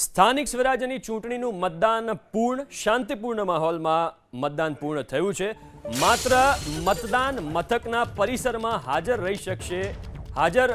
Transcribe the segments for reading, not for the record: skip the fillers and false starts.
સ્થાનિક સ્વરાજ્યની ચૂંટણીનું મતદાન પૂર્ણ શાંતિપૂર્ણ માહોલમાં મતદાન પૂર્ણ થયું છે। માત્ર મતદાન મથકના પરિસરમાં હાજર રહી શકશે, હાજર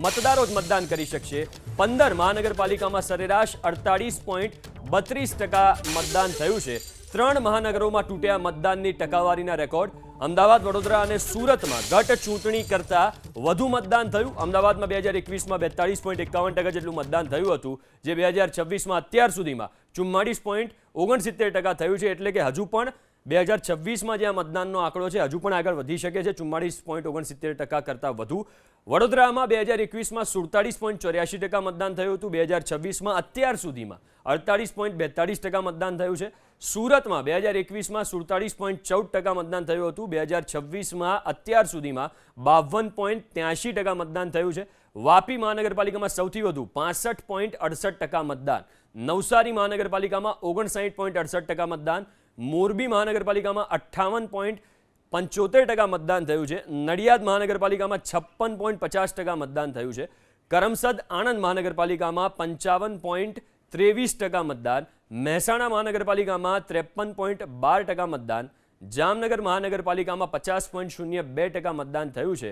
મતદારો જ મતદાન કરી શકશે। 15 મહાનગરપાલિકામાં સરેરાશ 48.32% મતદાન થયું છે। 3 મહાનગરોમાં તૂટ્યા મતદાનની ટકાવારીના રેકોર્ડ। અમદાવાદ, વડોદરા અને સુરતમાં ગત ચૂંટણી કરતાં વધુ મતદાન થયું। અમદાવાદમાં 2021માં 42.51% જેટલું મતદાન થયું હતું, જે 2026માં અત્યાર સુધીમાં 44.69% થયું છે। એટલે કે હજુ પણ 2026માં જે આ મતદાનનો આંકડો છે હજુ પણ આગળ વધી શકે છે, 44.69% કરતાં વધુ। વડોદરામાં 2021માં 47.84% મતદાન થયું હતું, 2026માં અત્યાર સુધીમાં 48.42% મતદાન થયું છે। સુરતમાં 2021માં 47.14% મતદાન થયું હતું, 2026માં અત્યાર સુધીમાં 52.83% મતદાન થયું છે। વાપી મહાનગરપાલિકામાં સૌથી વધુ 65.68% મતદાન, નવસારી મહાનગરપાલિકામાં 59.68% મતદાન, મોરબી મહાનગરપાલિકામાં 58.75% મતદાન થયું છે। નડિયાદ મહાનગરપાલિકામાં 56.50% મતદાન થયું છે। કરમસદ આણંદ મહાનગરપાલિકામાં 55.23% મતદાન, મહેસાણા મહાનગરપાલિકામાં 53.12% મતદાન, જામનગર મહાનગરપાલિકામાં 50.02% મતદાન થયું છે।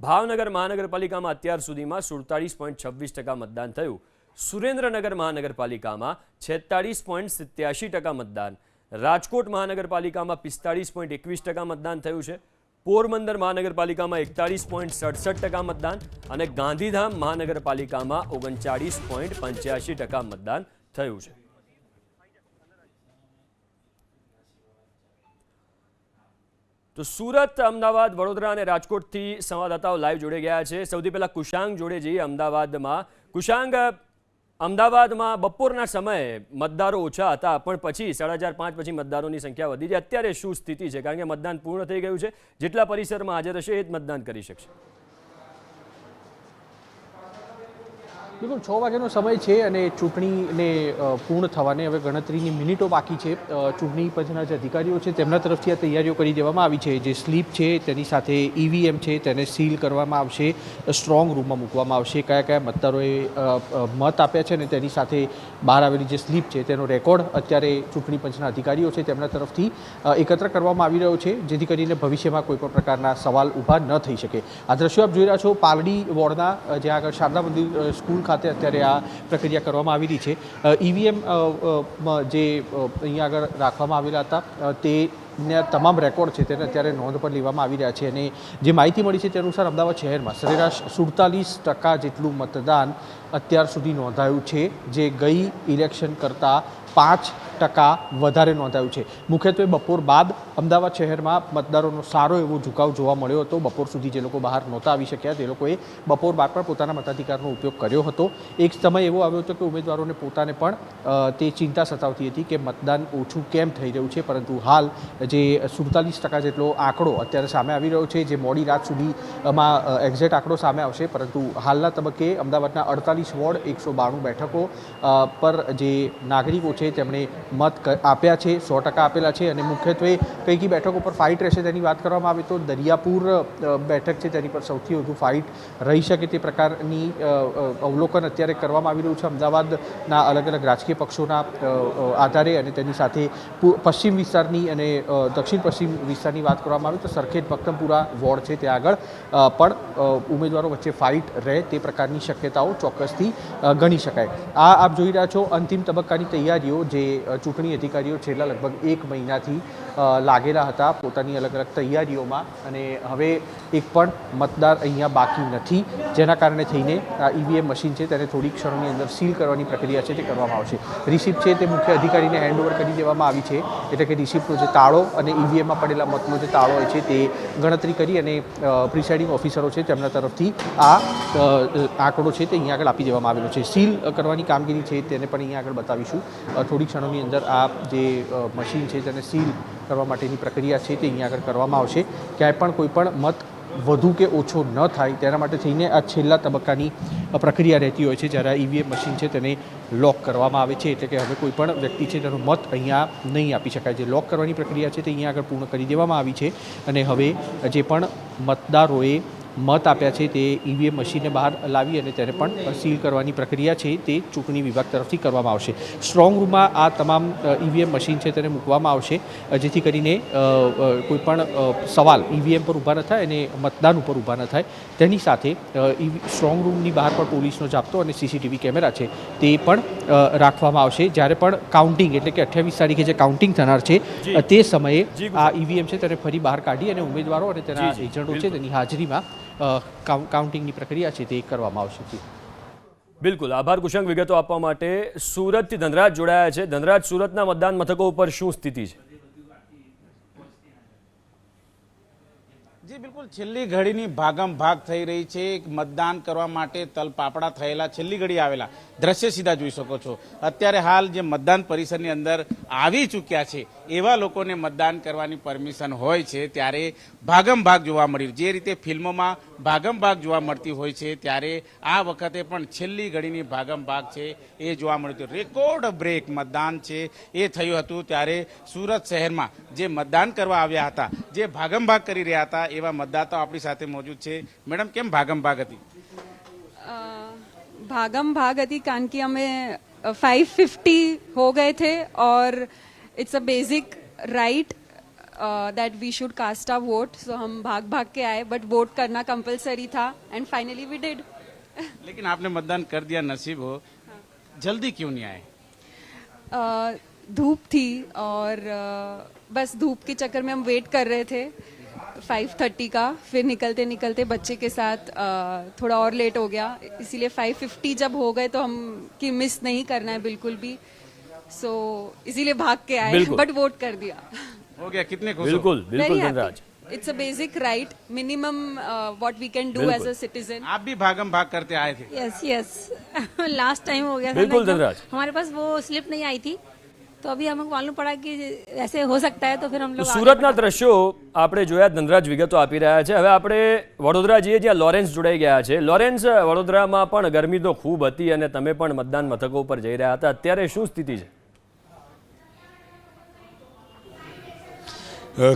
ભાવનગર મહાનગરપાલિકામાં અત્યાર સુધીમાં 47.26% મતદાન થયું। સુરેન્દ્રનગર મહાનગરપાલિકામાં 46.87% મતદાન, રાજકોટ મહાનગરપાલિકામાં 45.21% મતદાન થયું છે। પોરબંદર મહાનગરપાલિકામાં 41.67% મતદાન અને ગાંધીધામ મહાનગરપાલિકામાં 39.85% મતદાન થયું છે। તો સુરત, અમદાવાદ, વડોદરા અને રાજકોટથી સંવાદદાતાઓ લાઈવ જોડે ગયા છે। સૌથી પહેલા કુશાંગ જોડે જઈએ અમદાવાદમાં। કુશાંગ, અમદાવાદમાં બપોરના સમયે મતદારો ઓછા હતા, પણ પછી 4:30-5 પછી મતદારોની સંખ્યા વધી છે। અત્યારે શું સ્થિતિ છે, કારણ કે મતદાન પૂર્ણ થઈ ગયું છે, જેટલા પરિસરમાં હાજર હશે એ જ મતદાન કરી શકશે? બિલકુલ 6 વાગ્યાનો સમય છે અને ચૂંટણીને પૂર્ણ થવાને હવે ગણતરીની મિનિટો બાકી છે। ચૂંટણી પંચના જે અધિકારીઓ છે તેમના તરફથી આ તૈયારીઓ કરી દેવામાં આવી છે। જે સ્લીપ છે તેની સાથે ઈવીએમ છે તેને સીલ કરવામાં આવશે, સ્ટ્રોંગ રૂમમાં મૂકવામાં આવશે। કયા કયા મતદારોએ મત આપ્યા છે અને તેની સાથે બહાર આવેલી જે સ્લીપ છે તેનો રેકોર્ડ અત્યારે ચૂંટણી પંચના અધિકારીઓ છે તેમના તરફથી એકત્ર કરવામાં આવી રહ્યો છે, જેથી કરીને ભવિષ્યમાં કોઈપણ પ્રકારના સવાલ ઊભા ન થઈ શકે। આ દ્રશ્યો આપ જોઈ રહ્યા છો પાલડી વોર્ડના, જ્યાં આગળ શારદા મંદિર સ્કૂલ ખાતે અત્યારે આ પ્રક્રિયા કરવામાં આવી રહી છે। ઈવીએમ જે અહીંયા આગળ રાખવામાં આવેલા હતા તેના તમામ રેકોર્ડ છે તેને અત્યારે નોંધ પર લેવામાં આવી રહ્યા છે અને જે માહિતી મળી છે તે અનુસાર અમદાવાદ શહેરમાં સરેરાશ 47% જેટલું મતદાન અત્યાર સુધી નોંધાયું છે, જે ગઈ ઇલેક્શન કરતાં 5% વધારે નોંધાયું છે। મુખ્યત્વે બપોર બાદ અમદાવાદ શહેરમાં મતદારોનો સારો એવો ઝુકાવ જોવા મળ્યો હતો। બપોર સુધી જે લોકો બહાર નહોતા આવી શક્યા તે લોકોએ બપોર બાદ પણ પોતાના મતાધિકારનો ઉપયોગ કર્યો હતો। એક સમય એવો આવ્યો હતો કે ઉમેદવારોને પોતાને પણ તે ચિંતા સતાવતી હતી કે મતદાન ઓછું કેમ થઈ રહ્યું છે, પરંતુ હાલ જે 47% જેટલો આંકડો અત્યારે સામે આવી રહ્યો છે, જે મોડી રાત સુધીમાં એક્ઝેક્ટ આંકડો સામે આવશે, પરંતુ હાલના તબક્કે અમદાવાદના 48 વોર્ડ 192 બેઠકો પર જે નાગરિકો છે તેમણે મત આપ્યા છે, 100% આપેલા છે અને મુખ્યત્વે કઈ કઈ બેઠકો પર ફાઇટ રહેશે તેની વાત કરવામાં આવે તો દરિયાપુર બેઠક છે તેની પર સૌથી વધુ ફાઇટ રહી શકે તે પ્રકારની અવલોકન અત્યારે કરવામાં આવી રહ્યું છે અમદાવાદના અલગ અલગ રાજકીય પક્ષોના આધારે। અને તેની સાથે પશ્ચિમ વિસ્તારની અને દક્ષિણ પશ્ચિમ વિસ્તારની વાત કરવામાં આવે તો સરખેજ મક્તમપુરા વોર્ડ છે ત્યાં આગળ પણ ઉમેદવારો વચ્ચે ફાઇટ રહે તે પ્રકારની શક્યતાઓ ચોક્કસથી ગણી શકાય। આ આપ જોઈ રહ્યા છો અંતિમ તબક્કાની તૈયારીઓ જે ચૂંટણી અધિકારીઓ છેલ્લા લગભગ 1 મહિનાથી લાગેલા હતા પોતાની અલગ અલગ તૈયારીઓમાં, અને હવે એક પણ મતદાર અહીંયા બાકી નથી, જેના કારણે થઈને આ ઈવીએમ મશીન છે તેને થોડી ક્ષણોની અંદર સીલ કરવાની પ્રક્રિયા છે તે કરવામાં આવશે। રિસિપ્ટ છે તે મુખ્ય અધિકારીને હેન્ડઓવર કરી દેવામાં આવી છે, એટલે કે રિસિપ્ટનો જે તાળો અને ઈવીએમમાં પડેલા મતનો જે તાળો હોય છે તે ગણતરી કરી અને પ્રિસાઇડિંગ ઓફિસરો છે તેમના તરફથી આ આંકડો છે તે અહીંયા આગળ આપી દેવામાં આવેલો છે। સીલ કરવાની કામગીરી છે તેને પણ અહીંયા આગળ બતાવીશું। થોડી ક્ષણોની અંદર આ જે મશીન છે તેને સીલ કરવા માટેની પ્રક્રિયા છે તે અહીંયા આગળ કરવામાં આવશે। ક્યાંય પણ કોઈ પણ મત વધુ કે ઓછો ન થાય તેના માટે થઈને આ છેલ્લા તબક્કાની પ્રક્રિયા રહેતી હોય છે, જ્યારે આ ઈવીએમ મશીન છે તેને લોક કરવામાં આવે છે, એટલે કે હવે કોઈ પણ વ્યક્તિ છે તેનો મત અહીંયા નહીં આપી શકાય। જે લોક કરવાની પ્રક્રિયા છે તે અહીંયા આગળ પૂર્ણ કરી દેવામાં આવી છે અને હવે જે પણ મતદારોએ મત આપ્યા છે તે ઈવીએમ મશીનને બહાર લાવી અને તેને પણ સીલ કરવાની પ્રક્રિયા છે તે ચૂંટણી વિભાગ તરફથી કરવામાં આવશે. સ્ટ્રોંગ રૂમમાં આ તમામ ઈવીએમ મશીન છે તેને મૂકવામાં આવશે જેથી કરીને કોઈ પણ સવાલ ઈવીએમ પર ઊભા ન થાય અને મતદાન ઉપર ઊભા ન થાય. તેની સાથે સ્ટ્રોંગ રૂમની બહાર પણ પોલીસનો જાપ્તો અને સીસીટીવી કેમેરા છે તે પણ રાખવામાં આવશે. જ્યારે પણ કાઉન્ટિંગ એટલે કે 28 તારીખે જે કાઉન્ટિંગ થનાર છે તે સમયે આ ઈવીએમ છે તેને ફરી બહાર કાઢી અને ઉમેદવારો અને તેના એજન્ટો છે તેની હાજરીમાં કાઉન્ટિંગની પ્રક્રિયા છે તે કરવામાં આવશે. બિલકુલ, આભાર કુશંક વિગતો આપવા માટે. સુરતથી ધનરાજ જોડાયા છે. ધનરાજ, સુરતના મતદાન મથકો ઉપર શું સ્થિતિ છે? જી બિલકુલ, છેલ્લી ઘડીની ભાગમ ભાગ થઈ રહી છે. મતદાન કરવા માટે તલપાપડા થયેલા છેલ્લી ઘડી આવેલા દ્રશ્ય સીધા જોઈ શકો છો. અત્યારે હાલ જે મતદાન પરિસરની અંદર આવી ચૂક્યા છે એવા લોકોને મતદાન કરવાની પરમિશન હોય છે ત્યારે ભાગમ ભાગ જોવા મળી. જે રીતે ફિલ્મોમાં ભાગમ ભાગ જોવા મળતી હોય છે ત્યારે આ વખતે પણ છેલ્લી ઘડીની ભાગમ ભાગ છે એ જોવા મળ્યું હતું. રેકોર્ડ બ્રેક મતદાન છે એ થયું હતું ત્યારે સુરત શહેરમાં જે મતદાન કરવા આવ્યા હતા, જે ભાગમ ભાગ કરી રહ્યા હતા એવા મતદાતાઓ આપણી સાથે મોજૂદ છે. મેડમ, કેમ ભાગમ ભાગ હતી? भागम भाग હતી કારણ કે અમે 550 हो गए थे और it's a basic right that we should cast our vote. So हम भाग भाग के आए बट वोट करना कंपलसरी था एंड फाइनली वी डिड. लेकिन आपने मतदान कर दिया, नसीब हो. जल्दी क्यों नहीं आए? धूप थी और बस धूप के चक्कर में हम वेट कर रहे थे 5:30 का. फिर निकलते निकलते बच्चे के साथ थोड़ा और लेट हो गया, इसीलिए 5:50 जब हो गए तो हम कि मिस नहीं करना है बिल्कुल भी. सो इसीलिए भाग के आए बट वोट कर दिया. हो गया. कितने खुश हो? बिल्कुल बिल्कुल Very Dhanraj. happy. It's a basic right, minimum what we can do as a citizen. आप भी भागम भाग करते आए थे? यस यस लास्ट टाइम हो गया था बिल्कुल ना एकदम। धनराज। हमारे पास वो स्लिप नहीं आई थी तो अभी हमको मालूम पड़ा कि ऐसे हो सकता है तो फिर हम लोग आगे સુરતના દ્રશ્યો આપણે જોયા. ધનરાજ વિગતો આપી રહ્યા છે. હવે આપણે વડોદરા જઈએ જ્યાં લોરેન્સ જોડાઈ ગયા છે. લોરેન્સ, વડોદરામાં પણ ગરમી તો ખૂબ હતી અને તમે પણ મતદાન મથકો ઉપર જઈ રહ્યા હતા. અત્યારે શું સ્થિતિ છે?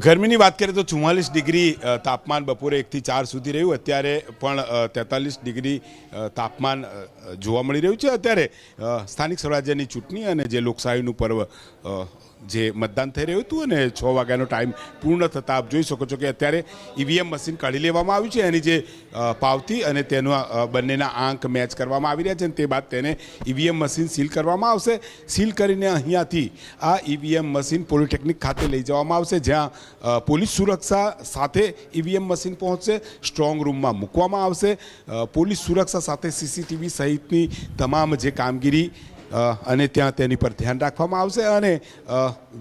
ગરમીની વાત કરીએ તો 44 ડિગ્રી તાપમાન બપોરે 1 થી 4 સુધી રહ્યું. અત્યારે પણ 43 ડિગ્રી તાપમાન જોવા મળી રહ્યું છે. અત્યારે સ્થાનિક સ્વરાજ્યની ચૂંટણી અને જે લોકશાહીનું પર્વ જે મતદાન થઈ રહ્યું હતું અને 6 વાગ્યાનો ટાઈમ પૂર્ણ થતાં આપ જોઈ શકો છો કે અત્યારે ઈવીએમ મશીન કાઢી લેવામાં આવ્યું છે. એની જે પાવતી અને તેના બંનેના આંક મેચ કરવામાં આવી રહ્યા છે અને તે બાદ તેને ઈવીએમ મશીન સીલ કરવામાં આવશે. સીલ કરીને અહીંયાથી આ ઈવીએમ મશીન પોલિટેકનિક ખાતે લઈ જવામાં આવશે જ્યાં પોલીસ સુરક્ષા સાથે ઈવીએમ મશીન પહોંચશે. સ્ટ્રોંગ રૂમમાં મૂકવામાં આવશે. પોલીસ સુરક્ષા સાથે સીસીટીવી સહિતની તમામ જે કામગીરી અને ત્યાં તેની પર ધ્યાન રાખવામાં આવશે અને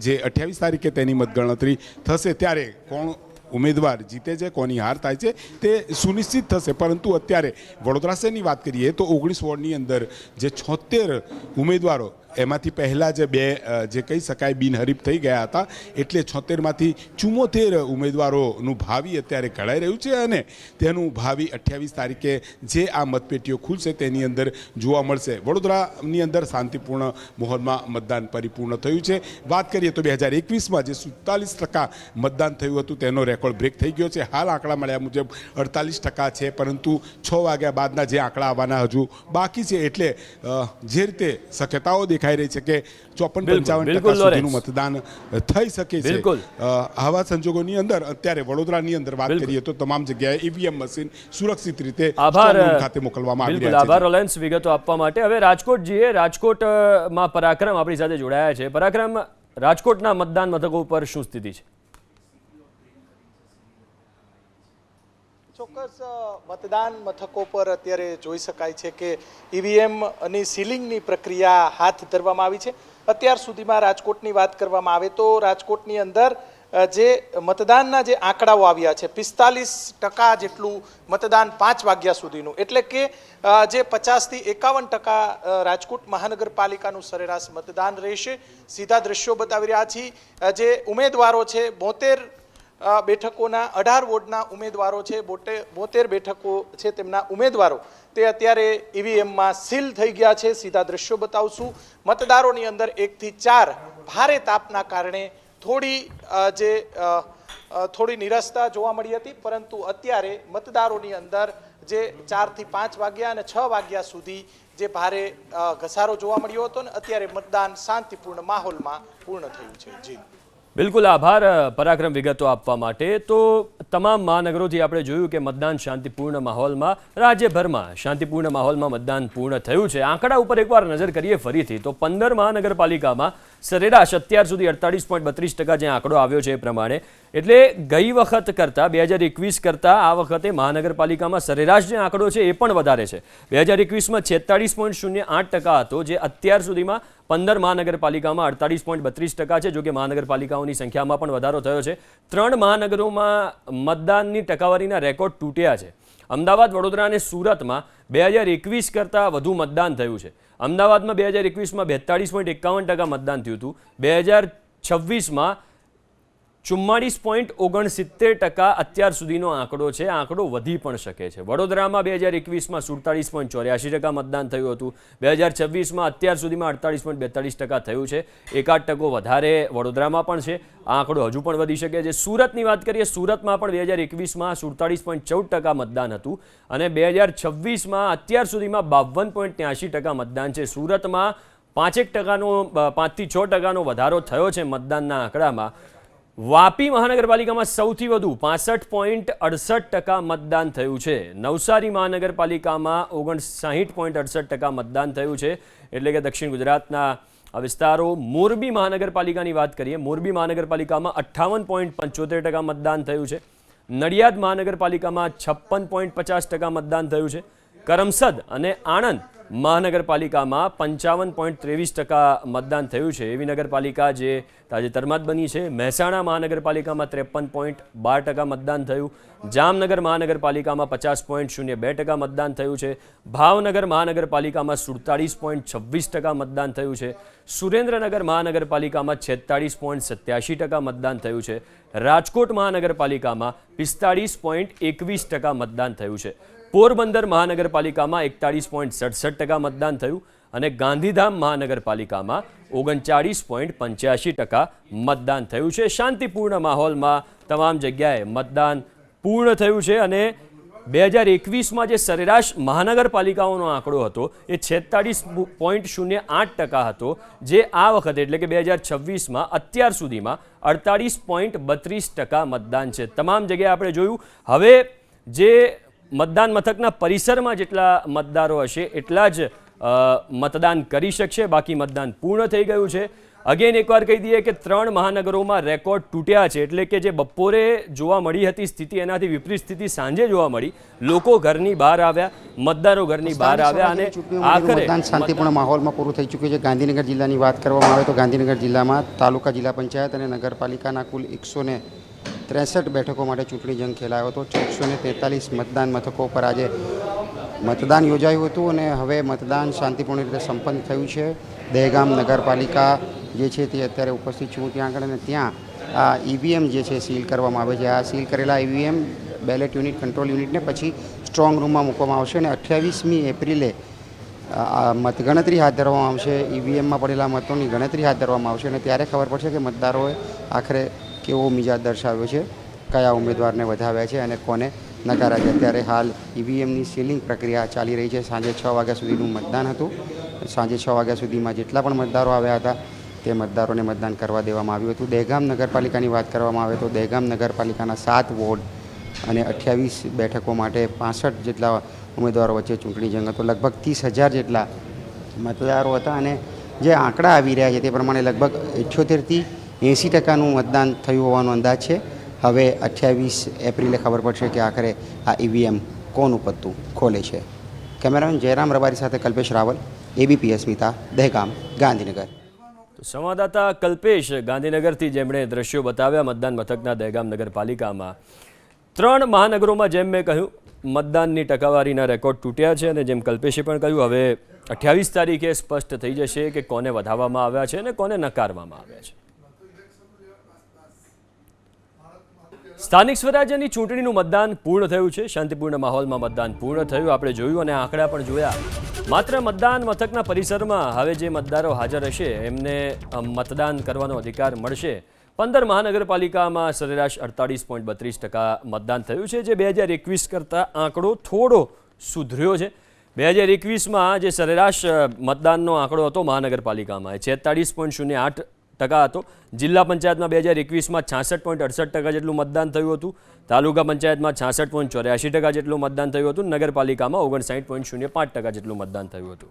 જે 28 તારીખે તેની મતગણતરી થશે ત્યારે કોણ ઉમેદવાર જીતે છે, કોની હાર થાય છે તે સુનિશ્ચિત થશે. પરંતુ અત્યારે વડોદરા શહેરની વાત કરીએ તો 19 વોર્ડની અંદર જે 76 ઉમેદવારો એમાંથી પહેલાં જે 2 જે કહી શકાય બિનહરીફ થઈ ગયા હતા એટલે 76માંથી 74 ઉમેદવારોનું ભાવિ અત્યારે ઘડાઈ રહ્યું છે અને તેનું ભાવિ 28 તારીખે જે આ મતપેટીઓ ખુલશે તેની અંદર જોવા મળશે. વડોદરાની અંદર શાંતિપૂર્ણ માહોલમાં મતદાન પરિપૂર્ણ થયું છે. વાત કરીએ તો 2021માં જે 47% મતદાન થયું હતું તેનો રેકોર્ડ બ્રેક થઈ ગયો છે. હાલ આંકડા મળ્યા મુજબ 48% છે પરંતુ 6 વાગ્યા બાદના જે આંકડા આવવાના હજુ બાકી છે એટલે જે રીતે શક્યતાઓ દેખાઈ રહી છે કે 54-55% સુધીનું મતદાન થઈ શકે છે. આવા સંજોગોની અંદર અત્યારે વડોદરાની અંદર વાત કરીએ તો તમામ જગ્યાએ ઈવીએમ મશીન સુરક્ષિત રીતે ખાતે મોકલવામાં આવી રહ્યા છે. આભાર રોલેન્સ વિગતો આપવા માટે. હવે રાજકોટ જઈએ. રાજકોટમાં પરાક્રમ આપણી સાથે જોડાયા છે. પરાક્રમ, રાજકોટના મતદાન મથકો ઉપર શું સ્થિતિ છે? ચોક્કસ મતદાન મથકો પર અત્યારે જોઈ શકાય છે કે ઈવીએમની સીલિંગની પ્રક્રિયા હાથ ધરવામાં આવી છે. અત્યાર સુધીમાં રાજકોટની વાત કરવામાં આવે તો રાજકોટની અંદર જે મતદાનના જે આંકડાઓ આવ્યા છે 45% જેટલું મતદાન 5 વાગ્યા સુધીનું, એટલે કે જે 50 થી 51% રાજકોટ મહાનગરપાલિકાનું સરેરાશ મતદાન રહેશે. સીધા દ્રશ્યો બતાવી રહ્યા છીએ. જે ઉમેદવારો છે 72 બેઠકોના 18 વોર્ડના ઉમેદવારો છે, 72 બેઠકો છે તેમના ઉમેદવારો તે અત્યારે ઈવીએમમાં સીલ થઈ ગયા છે. સીધા દ્રશ્યો બતાવશું. મતદારોની અંદર 1 થી 4 ભારે તાપના કારણે થોડી જે થોડી નિરાશતા જોવા મળી હતી, પરંતુ અત્યારે મતદારોની અંદર જે 4 થી 5 વાગ્યા અને 6 વાગ્યા સુધી જે ભારે ઘસારો જોવા મળ્યો હતો ને અત્યારે મતદાન શાંતિપૂર્ણ માહોલમાં પૂર્ણ થયું છે. જી બિલકુલ, આભાર પરાક્રમ વિગતો આપવા માટે. તો તમામ મહાનગરોથી આપણે જોયું કે મતદાન શાંતિપૂર્ણ માહોલમાં, રાજ્યભરમાં શાંતિપૂર્ણ માહોલમાં મતદાન પૂર્ણ થયું છે. આંકડા ઉપર એકવાર નજર કરીએ ફરીથી તો 15 મહાનગરપાલિકામાં સરેરાશ અત્યાર સુધી 48.32% જે આંકડો આવ્યો છે એ પ્રમાણે, એટલે ગઈ વખત કરતાં 2021 કરતાં આ વખતે મહાનગરપાલિકામાં સરેરાશ જે આંકડો છે એ પણ વધારે છે. 2021માં 46.08% હતો, જે અત્યાર સુધીમાં 15 મહાનગરપાલિકામાં 48.32% છે. જો કે મહાનગરપાલિકાઓની સંખ્યામાં પણ વધારો થયો છે. 3 મહાનગરોમાં મતદાનની ટકાવારીના રેકોર્ડ તૂટ્યા છે. અમદાવાદ, વડોદરા અને સુરતમાં 2021 કરતાં વધુ મતદાન થયું છે. અમદાવાદમાં 2021માં 42.51% મતદાન થયું હતું. 2026માં 44.69% અત્યાર સુધીનો આંકડો છે. આંકડો વધી પણ શકે છે. વડોદરામાં 2021માં 47.84% મતદાન થયું હતું. 2026માં અત્યાર સુધીમાં 48.42% થયું છે. 1% વધારે વડોદરામાં પણ છે. આ આંકડો હજુ પણ વધી શકે છે. સુરતની વાત કરીએ, સુરતમાં પણ 2021માં 47.14% મતદાન હતું અને 2026માં અત્યાર સુધીમાં 52.83% મતદાન છે. સુરતમાં 5% થી 6% વધારો થયો છે મતદાનના આંકડામાં. વાપી મહાનગરપાલિકામાં સૌથી વધુ 65.68% મતદાન થયું છે. નવસારી મહાનગરપાલિકામાં 59.68% મતદાન થયું છે. એટલે કે દક્ષિણ ગુજરાતના વિસ્તારો. મોરબી મહાનગરપાલિકાની વાત કરીએ, મોરબી મહાનગરપાલિકામાં 58.75% મતદાન થયું છે. નડિયાદ મહાનગરપાલિકામાં 56.50% મતદાન થયું છે. કરમસદ અને આણંદ મહાનગરપાલિકામાં 55.23% મતદાન થયું છે. એવી નગરપાલિકા જે તાજેતરમાં જ બની છે. મહેસાણા મહાનગરપાલિકામાં 53.12% મતદાન થયું. જામનગર મહાનગરપાલિકામાં 50.02% મતદાન થયું છે. ભાવનગર મહાનગરપાલિકામાં 47.26% મતદાન થયું છે. સુરેન્દ્રનગર મહાનગરપાલિકામાં 46.87% મતદાન થયું છે. રાજકોટ મહાનગરપાલિકામાં 45.21% મતદાન થયું છે. પોરબંદર મહાનગરપાલિકામાં 41.67% મતદાન થયું અને ગાંધીધામ મહાનગરપાલિકામાં 39.85% મતદાન થયું છે. શાંતિપૂર્ણ માહોલમાં તમામ જગ્યાએ મતદાન પૂર્ણ થયું છે અને 2021માં જે સરેરાશ મહાનગરપાલિકાઓનો આંકડો હતો એ 46.08% હતો, જે આ વખતે એટલે કે 2026માં અત્યાર સુધીમાં 48.32% મતદાન છે. તમામ જગ્યાએ આપણે જોયું. હવે જે મતદાન મથકના પરિસરમાં જેટલા મતદારો હશે એટલા જ મતદાન કરી શકશે. બાકી મતદાન પૂર્ણ થઈ ગયું છે. અગેન એકવાર કહી દઈએ કે 3 મહાનગરોમાં રેકોર્ડ તૂટ્યા છે. એટલે કે જે બપોરે જોવા મળી હતી સ્થિતિ, એનાથી વિપરીત સ્થિતિ સાંજે જોવા મળી. લોકો ઘરની બહાર આવ્યા, મતદારો ઘરની બહાર આવ્યા અને આખરે મતદાન શાંતિપૂર્ણ માહોલમાં પૂરું થઈ ચૂક્યું છે. ગાંધીનગર જિલ્લાની વાત કરવામાં આવે તો ગાંધીનગર જિલ્લામાં તાલુકા, જિલ્લા પંચાયત અને નગરપાલિકાના કુલ 163 બેઠકો માટે ચૂંટણી જંગ ખેલાયો હતો. 443 મતદાન મથકો પર આજે મતદાન યોજાયું હતું અને હવે મતદાન શાંતિપૂર્ણ રીતે સંપન્ન થયું છે. દહેગામ નગરપાલિકા જે છે તે અત્યારે ઉપસ્થિત છું ત્યાં આગળ, અને ત્યાં આ ઈવીએમ જે છે સીલ કરવામાં આવે છે. આ સીલ કરેલા ઈવીએમ બેલેટ યુનિટ, કંટ્રોલ યુનિટને પછી સ્ટ્રોંગ રૂમમાં મૂકવામાં આવશે અને 28મી એપ્રિલે મતગણતરી હાથ ધરવામાં આવશે. ઈવીએમમાં પડેલા મતોની ગણતરી હાથ ધરવામાં આવશે અને ત્યારે ખબર પડશે કે મતદારોએ આખરે કેવો મિજાજ દર્શાવ્યો છે, કયા ઉમેદવારને વધાવ્યા છે અને કોને નકાર્યા છે. અત્યારે હાલ ઈવીએમની સીલિંગ પ્રક્રિયા ચાલી રહી છે. સાંજે 6 વાગ્યા સુધીનું મતદાન હતું. સાંજે 6 વાગ્યા સુધીમાં જેટલા પણ મતદારો આવ્યા હતા તે મતદારોને મતદાન કરવા દેવામાં આવ્યું હતું. દહેગામ નગરપાલિકાની વાત કરવામાં આવે તો દહેગામ નગરપાલિકાના 7 વોર્ડ અને 28 બેઠકો માટે 65 જેટલા ઉમેદવારો વચ્ચે ચૂંટણી જંગ હતો. લગભગ 30,000 જેટલા મતદારો હતા અને જે આંકડા આવી રહ્યા છે તે પ્રમાણે લગભગ 78થી 80% મતદાન થયું હોવાનો અંદાજ છે. હવે 28 એપ્રિલે ખબર પડશે કે આખરે આ ઈવીએમ કોનું પત્તું ખોલે છે. કેમેરામેન જયરામ રબારી સાથે કલ્પેશ રાવલ, એબીપી અસ્મિતા, દહેગામ, ગાંધીનગર. સંવાદદાતા કલ્પેશ ગાંધીનગરથી જેમણે દ્રશ્યો બતાવ્યા મતદાન મથકના દહેગામ નગરપાલિકામાં. 3 મહાનગરોમાં જેમ મેં કહ્યું મતદાનની ટકાવારીના રેકોર્ડ તૂટ્યા છે અને જેમ કલ્પેશે પણ કહ્યું હવે 28 તારીખે સ્પષ્ટ થઈ જશે કે કોને વધાવવામાં આવ્યા છે અને કોને નકારવામાં આવ્યા છે. સ્થાનિક સ્વરાજ્યની ચૂંટણીનું મતદાન પૂર્ણ થયું છે. શાંતિપૂર્ણ માહોલમાં મતદાન પૂર્ણ થયું. આપણે જોયું અને આંકડા પણ જોયા. માત્ર મતદાન મથકના પરિસરમાં હવે જે મતદારો હાજર હશે એમને મતદાન કરવાનો અધિકાર મળશે. 15 મહાનગરપાલિકામાં સરેરાશ 48.32% મતદાન થયું છે, જે 2021 કરતાં આંકડો થોડો સુધર્યો છે. 2021માં જે સરેરાશ મતદાનનો આંકડો હતો મહાનગરપાલિકામાં એ 46.08% હતો. જિલ્લા પંચાયતમાં 2021માં 66.68% જેટલું મતદાન થયું હતું. તાલુકા પંચાયતમાં 66.84% જેટલું મતદાન થયું હતું. નગરપાલિકામાં 59.05% જેટલું મતદાન થયું હતું.